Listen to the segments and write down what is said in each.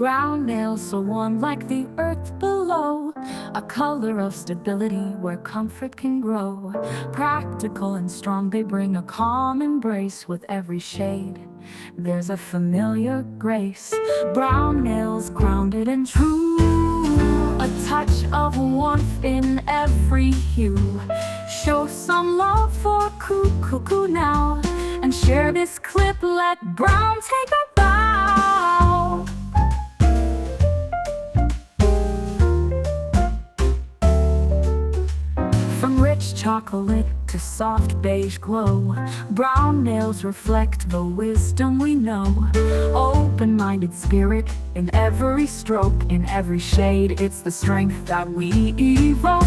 Brown nails so warm like the earth below, a color of stability where comfort can grow. Practical and strong, they bring a calm embrace with every shade. There's a familiar grace. Brown nails grounded and true, a touch of warmth in every hue. Show some love for cuckoo now, and share this clip, let brown take a bow. From rich chocolate to soft beige glow, brown nails reflect the wisdom we know. Open-minded spirit in every stroke, in every shade, it's the strength that we evoke.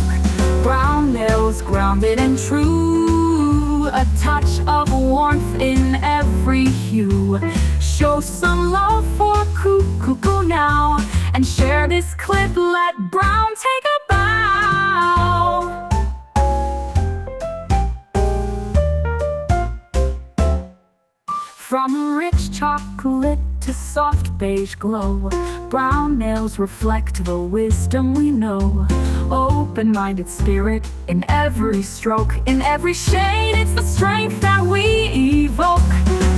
Brown nails grounded and true, a touch of warmth in every hue. Show some love for cuckoo now, and share this clip, let brown take a bow. From rich chocolate to soft beige glow, brown nails reflect the wisdom we know. Open-minded spirit in every stroke, in every shade, it's the strength that we evoke.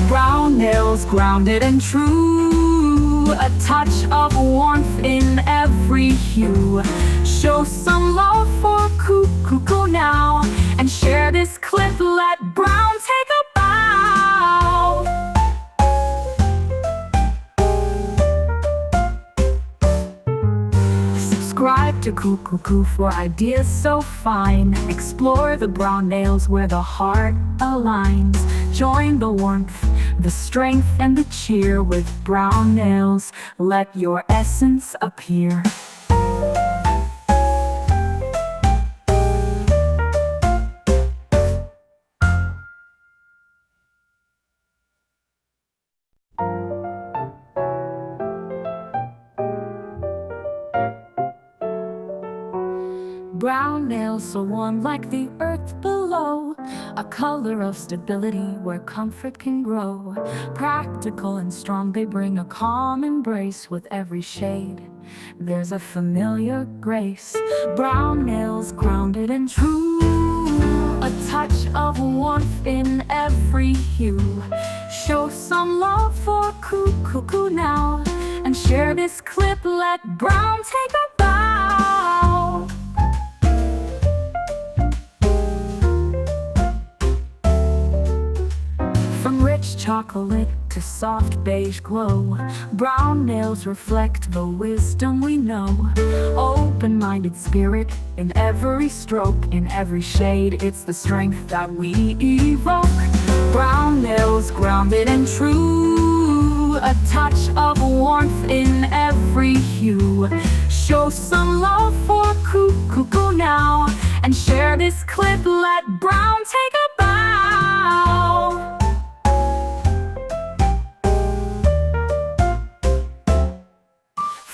Brown nails grounded and true, a touch of warmth in every hue. Show some love for cuckoo now, and share this clip, let brown take a bow. Subscribe to Cuckoo for ideas so fine. Explore the brown nails where the heart aligns. Join the warmth, the strength, and the cheer with brown nails. Let your essence appear. Brown nails so warm like the earth below, a color of stability where comfort can grow. Practical and strong, they bring a calm embrace with every shade. There's a familiar grace. Brown nails grounded and true, a touch of warmth in every hue. Show some love for cuckoo now, and share this clip, let brown take a bow. From rich chocolate to soft beige glow, brown nails reflect the wisdom we know. Open-minded spirit in every stroke, in every shade, it's the strength that we evoke. Brown nails grounded and true, a touch of warmth in every hue. Show some love for cuckoo now, and share this clip, let brown take a bow.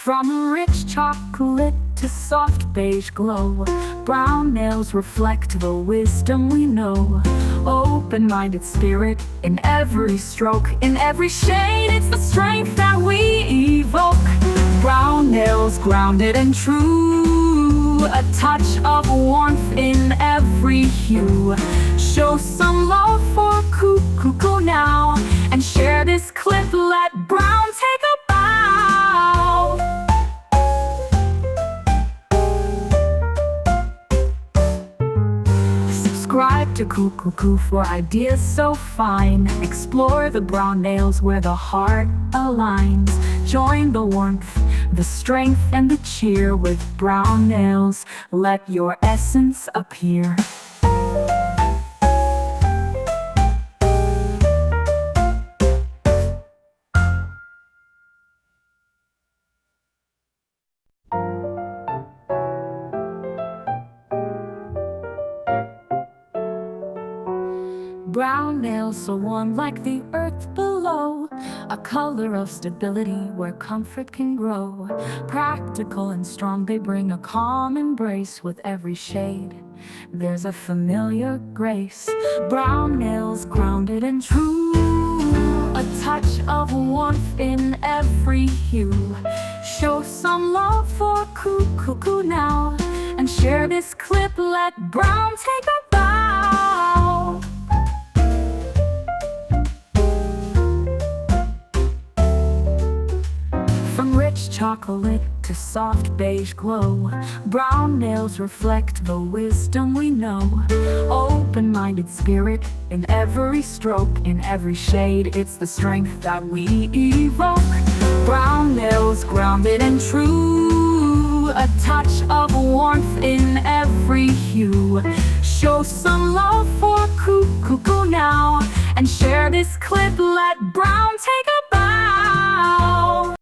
From rich chocolate to soft beige glow, brown nails reflect the wisdom we know. Open-minded spirit in every stroke, in every shade, it's the strength that we evoke. Brown nails grounded and true, a touch of warmth in every hue. Show some love for cuckoo now, and share this clip, let brown take a bow. Subscribe to Cuckoo for ideas so fine. Explore the brown nails where the heart aligns. Join the warmth, the strength, and the cheer with brown nails. Let your essence appear. Brown nails so warm like the earth below, a color of stability where comfort can grow. Practical and strong, they bring a calm embrace with every shade. There's a familiar grace. Brown nails grounded and true, a touch of warmth in every hue. Show some love for Cuckoo now, and share this clip, let Brown take a bow. From rich chocolate to soft beige glow, brown nails reflect the wisdom we know. Open-minded spirit in every stroke, in every shade, it's the strength that we evoke. Brown nails grounded and true, a touch of warmth in every hue. Show some love for Cuckoo now, and share this clip, let Brown take a